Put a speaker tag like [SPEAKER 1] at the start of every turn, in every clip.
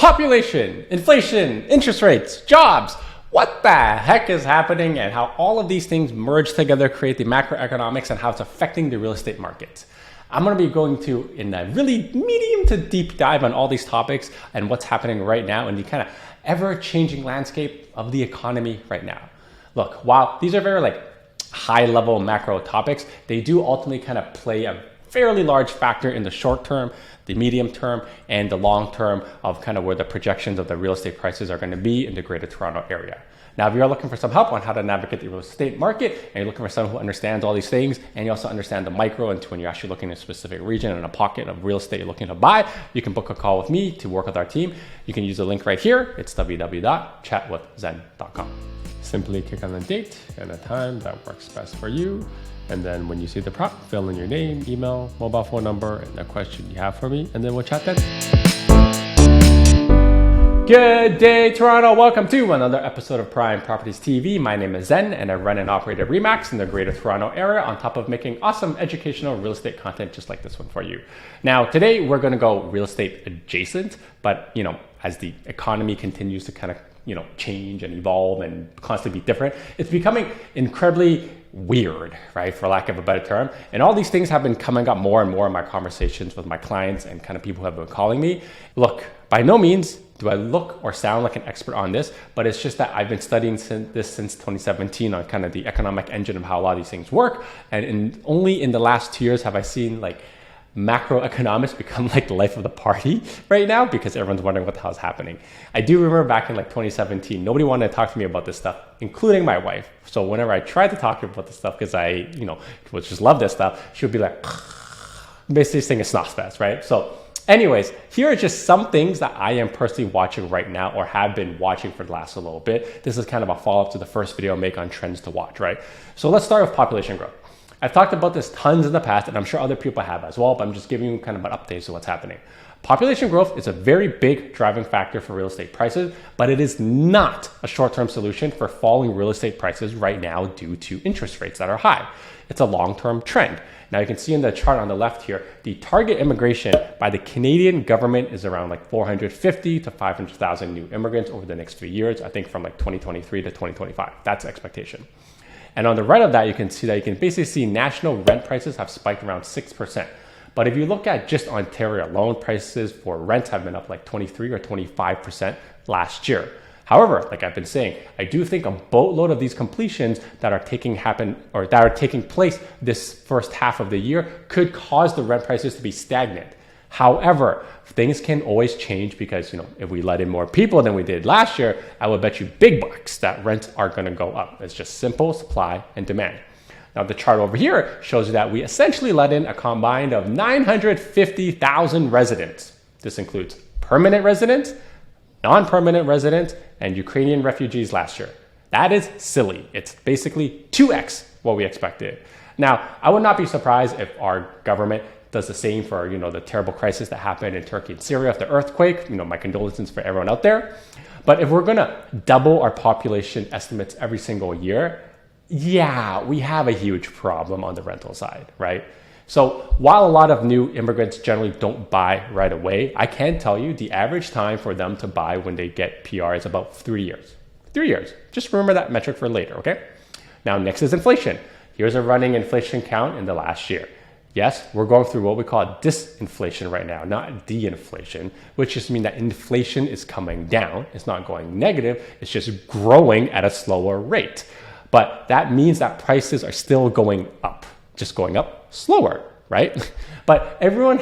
[SPEAKER 1] Population, inflation, interest rates, jobs. What the heck is happening and how all of these things merge together, create the macroeconomics and how it's affecting the real estate market. I'm going to be going to in a really medium to deep dive on all these topics and what's happening right now in the kind of ever-changing landscape of the economy right now. Look, while these are very high-level macro topics, they do ultimately kind of play a fairly large factor in the short term, the medium term, and the long term of kind of where the projections of the real estate prices are going to be in the Greater Toronto area. Now, if you're looking for some help on how to navigate the real estate market, and you're looking for someone who understands all these things, and you also understand the micro into when you're actually looking at a specific region and a pocket of real estate you're looking to buy, you can book a call with me to work with our team. You can use the link right here. It's www.chatwithzen.com. Simply click on the date and the time that works best for you. And then when you see the prompt, fill in your name, email, mobile phone number, and the question you have for me, and then we'll chat then. Good day, Toronto. Welcome to another episode of Prime Properties TV. My name is Zhen, and I run and operate a RE/MAX in the Greater Toronto area on top of making awesome educational real estate content just like this one for you. Now, today we're going to go real estate adjacent, but as the economy continues to kind of change and evolve and constantly be different, it's becoming incredibly weird, right? For lack of a better term. And all these things have been coming up more and more in my conversations with my clients and kind of people who have been calling me. Look, by no means do I look or sound like an expert on this, but it's just that I've been studying this since 2017 on kind of the economic engine of how a lot of these things work. And only in the last 2 years have I seen macroeconomics become the life of the party right now, because everyone's wondering what the hell is happening. I do remember back in 2017, nobody wanted to talk to me about this stuff, including my wife. So whenever I tried to talk to her about this stuff, because I, would just love this stuff, she would be like, basically saying it's snot fest, right? So anyways, here are just some things that I am personally watching right now or have been watching for the last little bit. This is kind of a follow-up to the first video I make on trends to watch, right? So let's start with population growth. I've talked about this tons in the past, and I'm sure other people have as well, but I'm just giving you kind of an update to what's happening. Population growth is a very big driving factor for real estate prices, but it is not a short-term solution for falling real estate prices right now due to interest rates that are high. It's a long-term trend. Now you can see in the chart on the left here, the target immigration by the Canadian government is around 450 to 500,000 new immigrants over the next few years, I think from 2023 to 2025. That's the expectation. And on the right of that, you can see that you can basically see national rent prices have spiked around 6%. But if you look at just Ontario alone, prices for rents have been up 23 or 25% last year. However, like I've been saying, I do think a boatload of these completions that are taking place this first half of the year could cause the rent prices to be stagnant. However, things can always change because, if we let in more people than we did last year, I would bet you big bucks that rents are going to go up. It's just simple supply and demand. Now, the chart over here shows you that we essentially let in a combined of 950,000 residents. This includes permanent residents, non-permanent residents, and Ukrainian refugees last year. That is silly. It's basically 2x what we expected. Now, I would not be surprised if our government does the same for, the terrible crisis that happened in Turkey and Syria, the earthquake. My condolences for everyone out there. But if we're going to double our population estimates every single year, yeah, we have a huge problem on the rental side, right? So while a lot of new immigrants generally don't buy right away, I can tell you the average time for them to buy when they get PR is about 3 years. 3 years. Just remember that metric for later, okay? Now, next is inflation. Here's a running inflation count in the last year. Yes, we're going through what we call disinflation right now, not de-inflation, which just means that inflation is coming down. It's not going negative. It's just growing at a slower rate. But that means that prices are still going up, just going up slower, right? But everyone,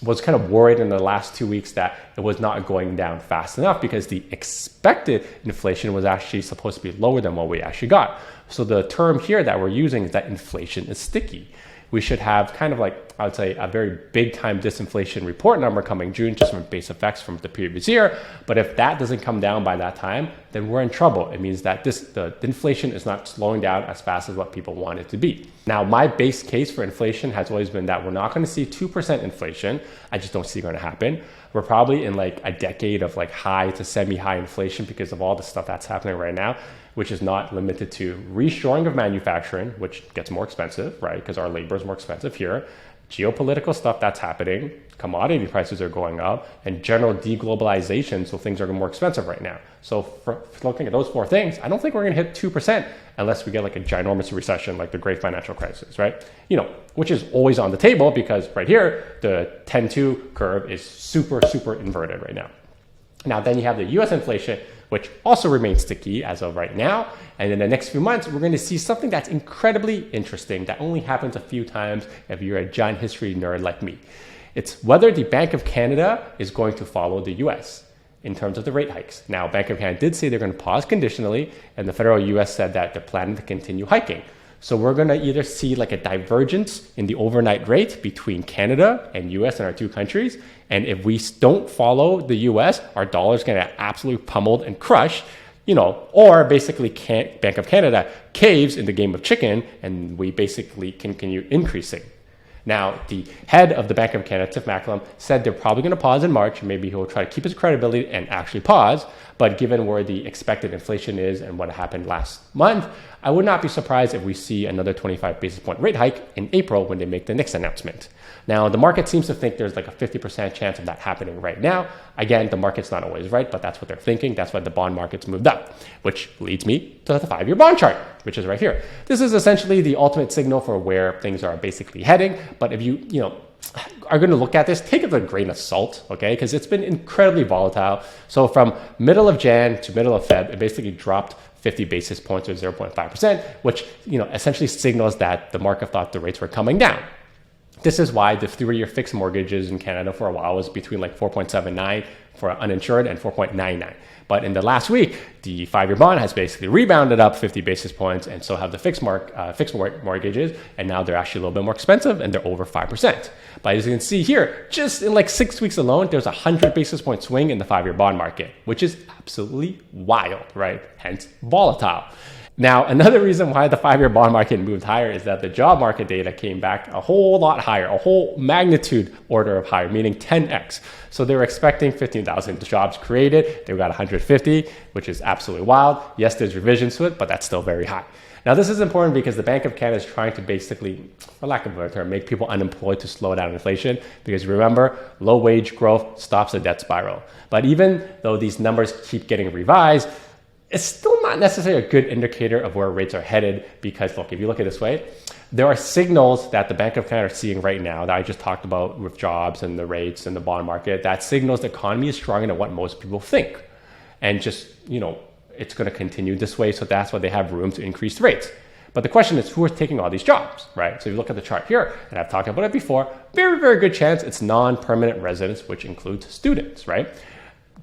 [SPEAKER 1] was kind of worried in the last 2 weeks that it was not going down fast enough because the expected inflation was actually supposed to be lower than what we actually got. So the term here that we're using is that inflation is sticky. We should have kind of I would say, a very big time disinflation report number coming June, just from base effects from the previous year. But if that doesn't come down by that time, then we're in trouble. It means that the inflation is not slowing down as fast as what people want it to be. Now, my base case for inflation has always been that we're not going to see 2% inflation. I just don't see it going to happen. We're probably in a decade of high to semi-high inflation because of all the stuff that's happening right now, which is not limited to reshoring of manufacturing, which gets more expensive, right? Because our labor is more expensive here. geopolitical stuff that's happening, commodity prices are going up, and general deglobalization, so things are more expensive right now. So for looking at those four things, I don't think we're going to hit 2% unless we get like a ginormous recession like the great financial crisis, right? Which is always on the table because right here, the 10-2 curve is super, super inverted right now. Now, then you have the US inflation, which also remains sticky as of right now. And in the next few months, we're going to see something that's incredibly interesting that only happens a few times if you're a giant history nerd like me. It's whether the Bank of Canada is going to follow the US in terms of the rate hikes. Now, Bank of Canada did say they're going to pause conditionally, and the federal US said that they're planning to continue hiking. So we're going to either see like a divergence in the overnight rate between Canada and US and our two countries. And if we don't follow the US, our dollar is going to get absolutely pummeled and crushed, or basically Bank of Canada caves in the game of chicken and we basically continue increasing. Now, the head of the Bank of Canada, Tiff Macklem, said they're probably going to pause in March. Maybe he'll try to keep his credibility and actually pause. But given where the expected inflation is and what happened last month, I would not be surprised if we see another 25 basis point rate hike in April when they make the next announcement. Now, the market seems to think there's like a 50% chance of that happening right now. Again, the market's not always right, but that's what they're thinking. That's why the bond market's moved up, which leads me to the 5-year bond chart, which is right here. This is essentially the ultimate signal for where things are basically heading. But if you are going to look at this, take it with a grain of salt, okay? Because it's been incredibly volatile. So from middle of Jan to middle of Feb, it basically dropped 50 basis points or 0.5%, which essentially signals that the market thought the rates were coming down. This is why the 3-year fixed mortgages in Canada for a while was between like 4.79 for uninsured and 4.99. But in the last week, the 5-year bond has basically rebounded up 50 basis points, and so have the fixed mortgages, and now they're actually a little bit more expensive, and they're over 5%. But as you can see here, just in like 6 weeks alone, there's a 100 basis point swing in the 5-year bond market, which is absolutely wild, right? Hence volatile. Now, another reason why the 5-year bond market moved higher is that the job market data came back a whole lot higher, a whole magnitude order of higher, meaning 10x. So they were expecting 15,000 jobs created. They got 150, which is absolutely wild. Yes, there's revisions to it, but that's still very high. Now, this is important because the Bank of Canada is trying to basically, for lack of a better term, make people unemployed to slow down inflation. Because remember, low wage growth stops the debt spiral. But even though these numbers keep getting revised, it's still not necessarily a good indicator of where rates are headed because, look, if you look at it this way, there are signals that the Bank of Canada are seeing right now that I just talked about with jobs and the rates and the bond market that signals the economy is stronger than what most people think. And just, it's going to continue this way. So that's why they have room to increase rates. But the question is, who is taking all these jobs, right? So if you look at the chart here, and I've talked about it before, very, very good chance it's non-permanent residents, which includes students, right?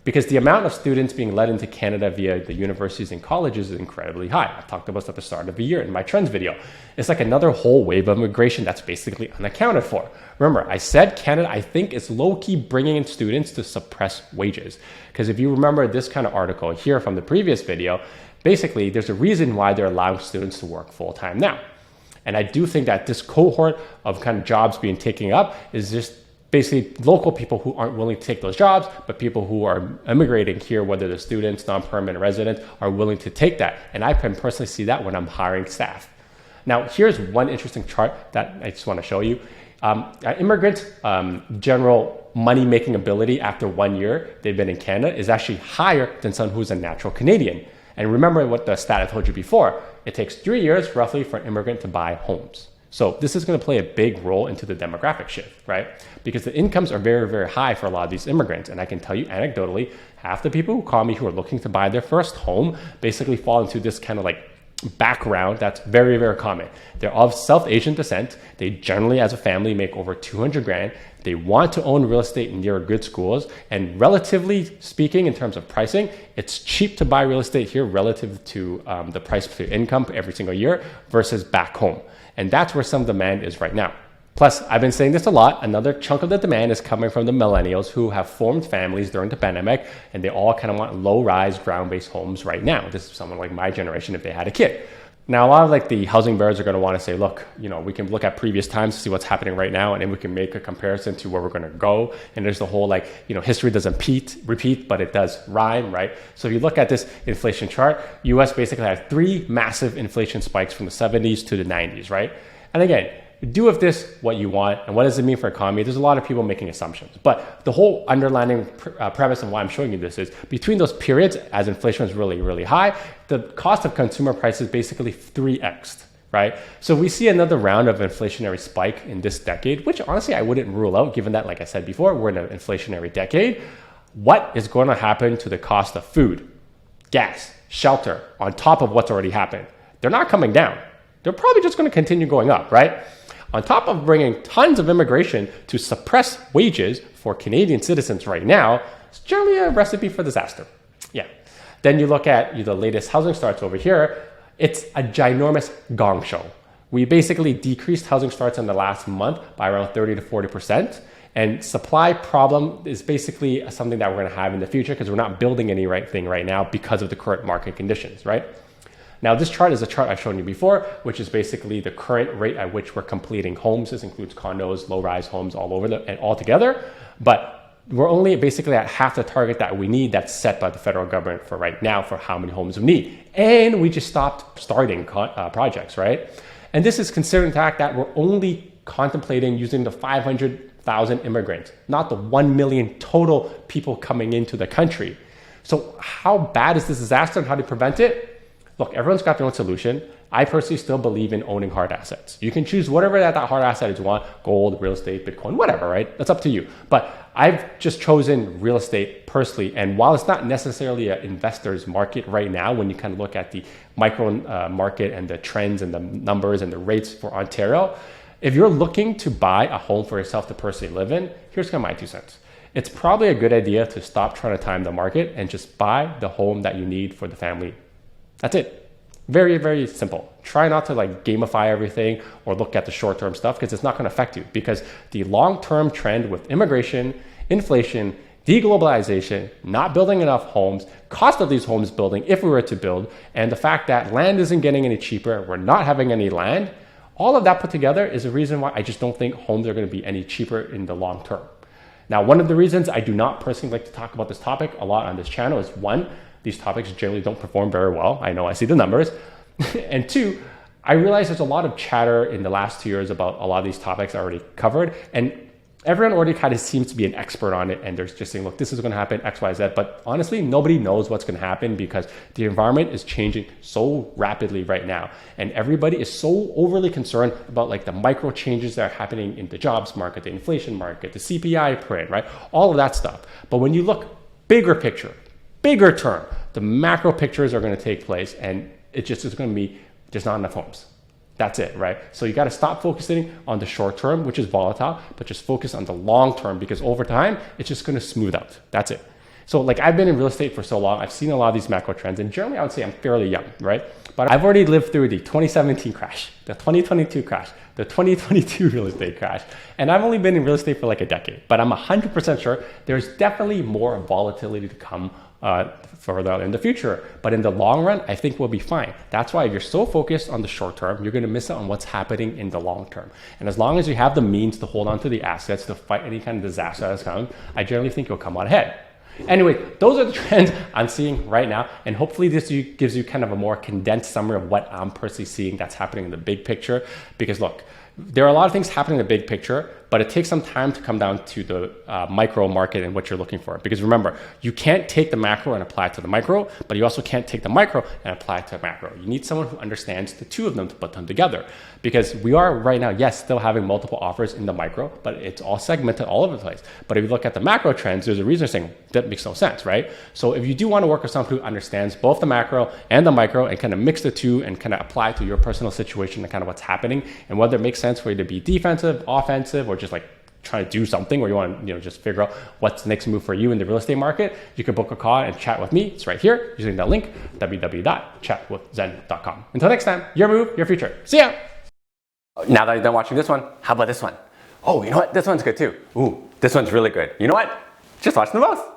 [SPEAKER 1] Because the amount of students being let into Canada via the universities and colleges is incredibly high. I've talked about this at the start of the year in my trends video. It's like another whole wave of immigration that's basically unaccounted for. Remember, I said Canada, I think, is low-key bringing in students to suppress wages. Because if you remember this kind of article here from the previous video, basically there's a reason why they're allowing students to work full-time now. And I do think that this cohort of kind of jobs being taken up is just basically local people who aren't willing to take those jobs, but people who are immigrating here, whether they're students, non-permanent residents, are willing to take that. And I can personally see that when I'm hiring staff. Now, here's one interesting chart that I just want to show you. Immigrants' general money-making ability after 1 year they've been in Canada is actually higher than someone who's a natural Canadian. And remember what the stat I told you before. It takes 3 years roughly for an immigrant to buy homes. So this is going to play a big role into the demographic shift, right? Because the incomes are very, very high for a lot of these immigrants. And I can tell you anecdotally, half the people who call me who are looking to buy their first home basically fall into this kind of like background that's very, very common. They're of South Asian descent. They generally, as a family, make over 200 grand. They want to own real estate near good schools. And relatively speaking, in terms of pricing, it's cheap to buy real estate here relative to the price per income every single year versus back home. And that's where some demand is right now. Plus, I've been saying this a lot, another chunk of the demand is coming from the millennials who have formed families during the pandemic, and they all kind of want low-rise, ground-based homes right now. This is someone like my generation if they had a kid. Now, a lot of like the housing bears are going to want to say, look, we can look at previous times to see what's happening right now, and then we can make a comparison to where we're going to go. And there's the whole history doesn't repeat, but it does rhyme, right? So if you look at this inflation chart, US basically had 3 massive inflation spikes from the 70s to the 90s, right? And again, do with this what you want. And what does it mean for economy? There's a lot of people making assumptions. But the whole underlying premise of why I'm showing you this is between those periods, as inflation is really, really high, the cost of consumer prices basically 3x'd, right? So we see another round of inflationary spike in this decade, which honestly I wouldn't rule out, given that, like I said before, we're in an inflationary decade. What is going to happen to the cost of food, gas, shelter, on top of what's already happened? They're not coming down. They're probably just going to continue going up, right? On top of bringing tons of immigration to suppress wages for Canadian citizens right now, it's generally a recipe for disaster. Yeah. Then you look at the latest housing starts over here. It's a ginormous gong show. We basically decreased housing starts in the last month by around 30 to 40%. And supply problem is basically something that we're going to have in the future because we're not building anything right now because of the current market conditions, right? Now, this chart is a chart I've shown you before, which is basically the current rate at which we're completing homes. This includes condos, low-rise homes all over and all together. But we're only basically at half the target that we need that's set by the federal government for right now for how many homes we need. And we just stopped starting projects, right? And this is considering the fact that we're only contemplating using the 500,000 immigrants, not the 1 million total people coming into the country. So how bad is this disaster and how to prevent it? Look, everyone's got their own solution. I personally still believe in owning hard assets. You can choose whatever that hard asset is you want, gold, real estate, Bitcoin, whatever, right? That's up to you. But I've just chosen real estate personally. And while it's not necessarily an investor's market right now, when you kind of look at the micro market and the trends and the numbers and the rates for Ontario, if you're looking to buy a home for yourself to personally live in, here's kind of my 2 cents. It's probably a good idea to stop trying to time the market and just buy the home that you need for the family. That's it. Very, very simple. Try not to gamify everything or look at the short-term stuff because it's not going to affect you, because the long-term trend with immigration, inflation, deglobalization, not building enough homes, cost of these homes building if we were to build, and the fact that land isn't getting any cheaper, we're not having any land, all of that put together is a reason why I just don't think homes are going to be any cheaper in the long term. Now, one of the reasons I do not personally like to talk about this topic a lot on this channel is, one, these topics generally don't perform very well. I know, I see the numbers. And two, I realize there's a lot of chatter in the last 2 years about a lot of these topics I already covered. And everyone already kind of seems to be an expert on it. And they're just saying, look, this is going to happen, X, Y, Z. But honestly, nobody knows what's going to happen because the environment is changing so rapidly right now. And everybody is so overly concerned about the micro changes that are happening in the jobs market, the inflation market, the CPI print, right? All of that stuff. But when you look bigger picture, bigger term, the macro pictures are going to take place, and it just is going to be just not enough homes. That's it, right? So you got to stop focusing on the short term, which is volatile, but just focus on the long term, because over time, it's just going to smooth out. That's it. So I've been in real estate for so long, I've seen a lot of these macro trends, and generally I would say I'm fairly young, right? But I've already lived through the 2017 crash, the 2022 crash, the 2022 real estate crash, and I've only been in real estate for a decade, but I'm 100% sure there's definitely more volatility to come further in the future. But in the long run, I think we'll be fine. That's why if you're so focused on the short term, you're going to miss out on what's happening in the long term. And as long as you have the means to hold on to the assets to fight any kind of disaster that's coming, I generally think you'll come out ahead. Anyway, those are the trends I'm seeing right now. And hopefully this gives you kind of a more condensed summary of what I'm personally seeing that's happening in the big picture. Because look, there are a lot of things happening in the big picture, but it takes some time to come down to the micro market and what you're looking for. Because remember, you can't take the macro and apply it to the micro, but you also can't take the micro and apply it to the macro. You need someone who understands the two of them to put them together. Because we are right now, yes, still having multiple offers in the micro, but it's all segmented all over the place. But if you look at the macro trends, there's a reason saying that makes no sense, right? So if you do want to work with someone who understands both the macro and the micro and kind of mix the two and kind of apply to your personal situation and kind of what's happening and whether it makes sense for you to be defensive, offensive, or just trying to do something where you want to just figure out what's the next move for you in the real estate market, you can book a call and chat with me. It's right here using that link, www.chatwithzen.com. Until next time, your move, your future. See ya. Now that you're done watching this one, how about this one? Oh, you know what? This one's good too. Ooh, this one's really good. You know what? Just watch them both.